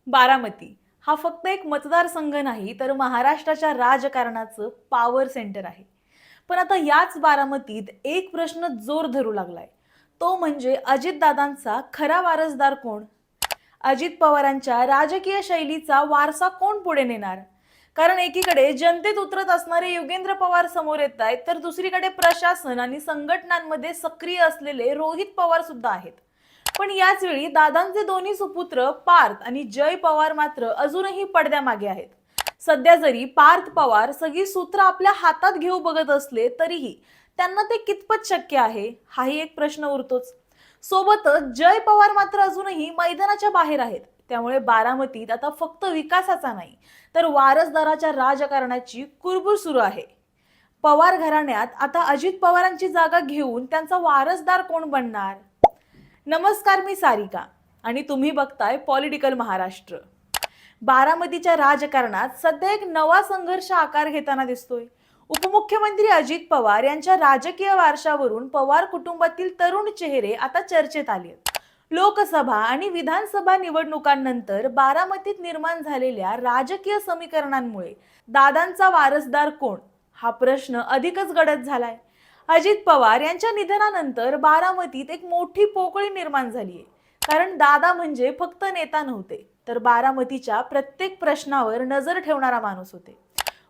बारामती हा फक्त एक मतदारसंघ नाही तर महाराष्ट्राच्या राजकारणाचं पॉवर सेंटर आहे. पण आता याच बारामतीत एक प्रश्न जोर धरू लागलाय. तो म्हणजे अजितदादांचा खरा वारसदार कोण? अजित पवारांच्या राजकीय शैलीचा वारसा कोण पुढे नेणार? कारण एकीकडे जनतेत उतरत असणारे योगेंद्र पवार समोर येत आहेत, तर दुसरीकडे प्रशासन आणि संघटनांमध्ये सक्रिय असलेले रोहित पवार सुद्धा आहेत. पण याच वेळी दादांचे दोन्ही सुपुत्र पार्थ आणि जय पवार मात्र अजूनही पडद्यामागे आहेत. सध्या जरी पार्थ पवार सगळी सूत्र आपल्या हातात घेऊ बघत असले तरीही त्यांना ते कितपत शक्य आहे हाही एक प्रश्न उरतोच. सोबतच जय पवार मात्र अजूनही मैदानाच्या बाहेर आहेत. त्यामुळे बारामतीत आता फक्त विकासाचा नाही तर वारसदाराच्या राजकारणाची कुरबुर सुरू आहे. पवार घराण्यात आता अजित पवारांची जागा घेऊन त्यांचा वारसदार कोण बनणार? नमस्कार, मी सारिका आणि तुम्ही बघताय पॉलिटिकल महाराष्ट्र. बारामतीच्या राजकारणात सध्या एक नवा संघर्ष आकार घेताना दिसतोय. उपमुख्यमंत्री अजित पवार यांच्या राजकीय वारशावरून पवार कुटुंबातील तरुण चेहरे आता चर्चेत आले आहेत. लोकसभा आणि विधानसभा निवडणुकांनंतर बारामतीत निर्माण झालेल्या राजकीय समीकरणांमुळे दादांचा वारसदार कोण हा प्रश्न अधिकच गडद झालाय. अजित पवार यांच्या निधनानंतर बारामतीत एक मोठी पोकळी निर्माण झाली आहे. कारण दादा म्हणजे फक्त नेता नव्हते तर बारामतीच्या प्रत्येक प्रश्नावर नजर ठेवणारा माणूस होते.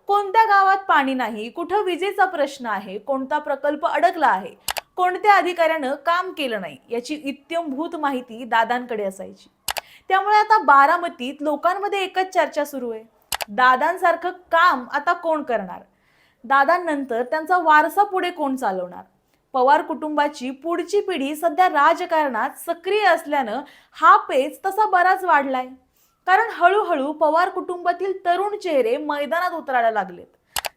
कोणत्या गावात पाणी नाही, कुठं विजेचा प्रश्न आहे, कोणता प्रकल्प अडकला आहे, कोणत्या अधिकाऱ्यानं काम केलं नाही याची इत्थंभूत माहिती दादांकडे असायची. त्यामुळे आता बारामतीत लोकांमध्ये एकच चर्चा सुरू आहे, दादांसारखं काम आता कोण करणार? दादांनंतर त्यांचा वारसा पुढे कोण चालवणार? पवार कुटुंबाची पुढची पिढी सध्या राजकारणात सक्रिय असल्यानं हा पेच तसा बराच वाढलाय. कारण हळूहळू पवार कुटुंबातील तरुण चेहरे मैदानात उतरायला लागलेत.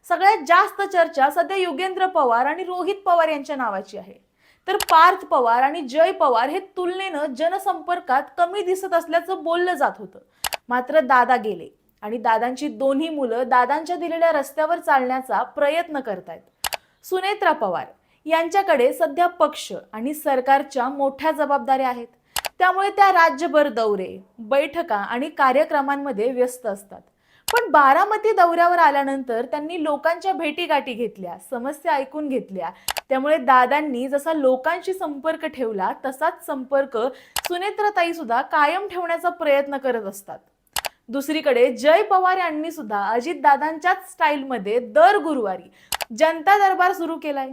सगळ्यात जास्त चर्चा सध्या योगेंद्र पवार आणि रोहित पवार यांच्या नावाची आहे. तर पार्थ पवार आणि जय पवार हे तुलनेनं जनसंपर्कात कमी दिसत असल्याचं बोललं जात होतं. मात्र दादा गेले आणि दादांची दोन्ही मुलं दादांच्या दिलेल्या रस्त्यावर चालण्याचा प्रयत्न करतायत. सुनेत्रा पवार यांच्याकडे सध्या पक्ष आणि सरकारच्या मोठ्या जबाबदाऱ्या आहेत. त्यामुळे त्या राज्यभर दौरे, बैठका आणि कार्यक्रमांमध्ये व्यस्त असतात. पण बारामती दौऱ्यावर आल्यानंतर त्यांनी लोकांच्या भेटीगाठी घेतल्या, समस्या ऐकून घेतल्या. त्यामुळे दादांनी जसा लोकांशी संपर्क ठेवला तसाच संपर्क सुनेत्राताई सुद्धा कायम ठेवण्याचा प्रयत्न करत असतात. दुसरीकडे जय पवार यांनी सुद्धा अजितदादांच्याच स्टाईलमध्ये दर गुरुवारी जनता दरबार सुरू केलाय.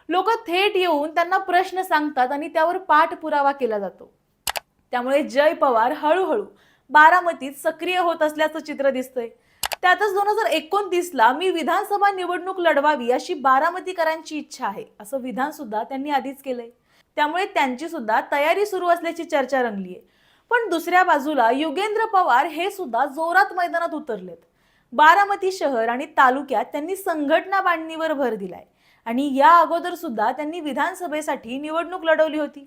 लोक थेट येऊन त्यांना प्रश्न सांगतात आणि त्यावर पाठपुरावा केला जातो. त्यामुळे जय पवार हळूहळू बारामतीत सक्रिय होत असल्याचं चित्र दिसतंय. त्यातच 2029ला मी विधानसभा निवडणूक लढवावी अशी बारामतीकरांची इच्छा आहे असं विधान सुद्धा त्यांनी आधीच केलंय. त्यामुळे त्यांची सुद्धा तयारी सुरू असल्याची चर्चा रंगलीय. पण दुसऱ्या बाजूला योगेंद्र पवार हे सुद्धा जोरात मैदानात उतरलेत. बारामती शहर आणि तालुक्यात त्यांनी संघटना बांधणीवर भर दिलाय आणि या अगोदर सुद्धा त्यांनी विधानसभेसाठी निवडणूक लढवली होती.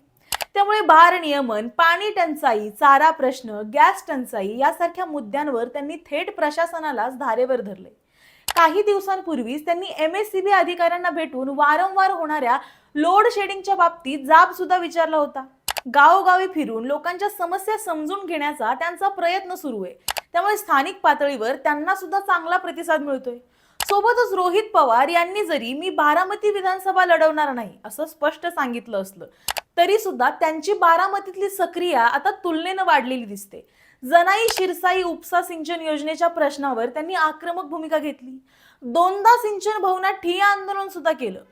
त्यामुळे भारनियमन, पाणी टंचाई, चारा प्रश्न, गॅस टंचाई यासारख्या मुद्द्यांवर त्यांनी थेट प्रशासनालाच धारेवर धरले. काही दिवसांपूर्वीच त्यांनी MSCB अधिकाऱ्यांना भेटून वारंवार होणाऱ्या लोड शेडिंगच्या बाबतीत जाब सुद्धा विचारला होता. गावोगावी फिरून लोकांच्या समस्या समजून घेण्याचा त्यांचा प्रयत्न सुरू आहे. त्यामुळे स्थानिक पातळीवर त्यांना सुद्धा चांगला प्रतिसाद मिळतोय. सोबतच रोहित पवार यांनी जरी मी बारामती विधानसभा लढवणार नाही असं स्पष्ट सांगितलं असलं तरी सुद्धा त्यांची बारामतीतली सक्रिया आता तुलनेनं वाढलेली दिसते. जनाई शिरसाई उपसा सिंचन योजनेच्या प्रश्नावर त्यांनी आक्रमक भूमिका घेतली. दोनदा सिंचन भवनात ठिय्या आंदोलन सुद्धा केलं.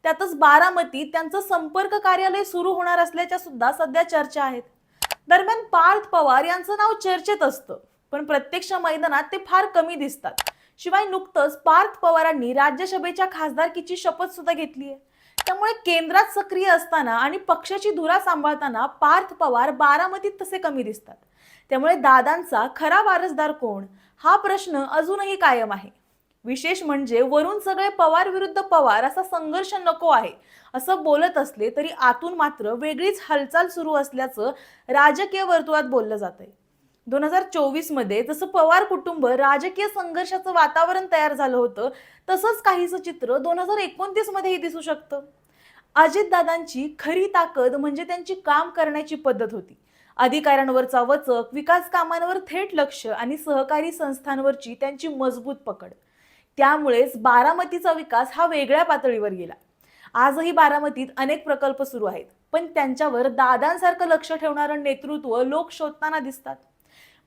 त्यातच बारामतीत त्यांचं संपर्क कार्यालय सुरू होणार असल्याच्या सुद्धा सध्या चर्चा आहेत. दरम्यान पार्थ पवार यांचं नाव चर्चेत असतं पण प्रत्यक्ष मैदानात ते फार कमी दिसतात. शिवाय नुकतंच पार्थ पवारांनी राज्यसभेच्या खासदारकीची शपथ सुद्धा घेतली आहे. त्यामुळे केंद्रात सक्रिय असताना आणि पक्षाची धुरा सांभाळताना पार्थ पवार बारामतीत तसे कमी दिसतात. त्यामुळे दादांचा खरा वारसदार कोण हा प्रश्न अजूनही कायम आहे. विशेष म्हणजे वरून सगळे पवार विरुद्ध पवार असा संघर्ष नको आहे असं बोलत असले तरी आतून मात्र वेगळीच हालचाल सुरू असल्याचं राजकीय वर्तुळात बोललं जातंय. 2024 मध्ये जसं पवार कुटुंब राजकीय संघर्षाचं वातावरण तयार झालं होतं तसंच काहीसं चित्र 2029 मध्येही दिसू शकतं. अजितदादांची खरी ताकद म्हणजे त्यांची काम करण्याची पद्धत होती. अधिकाऱ्यांवरचा वचक, विकास कामांवर थेट लक्ष आणि सहकारी संस्थांवरची त्यांची मजबूत पकड, त्यामुळेच बारामतीचा विकास हा वेगळ्या पातळीवर गेला. आजही बारामतीत अनेक प्रकल्प सुरू आहेत, पण त्यांच्यावर दादांसारखं लक्ष ठेवणारं नेतृत्व लोक शोधताना दिसतात.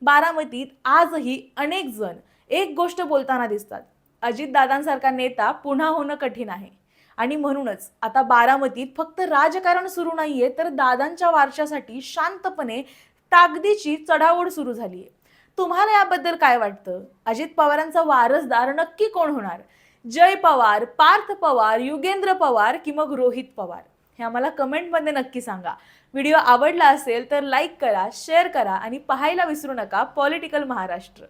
बारामतीत आजही अनेक जण एक गोष्ट बोलताना दिसतात: अजितदादांसारखा नेता पुन्हा होणं कठीण आहे. आणि म्हणूनच आता बारामतीत फक्त राजकारण सुरू नाहीये, तर दादांच्या वारशासाठी शांतपणे ताकदीची चढाओढ सुरू झालीये. तुम्हाला याबद्दल काय वाटतं? अजित पवारांचा वारसदार नक्की कोण होणार? जय पवार, पार्थ पवार, युगेंद्र पवार की मग रोहित पवार? हे आम्हाला कमेंटमध्ये नक्की सांगा. व्हिडिओ आवडला असेल तर लाईक करा, शेअर करा आणि पाहायला विसरू नका पॉलिटिकल महाराष्ट्र.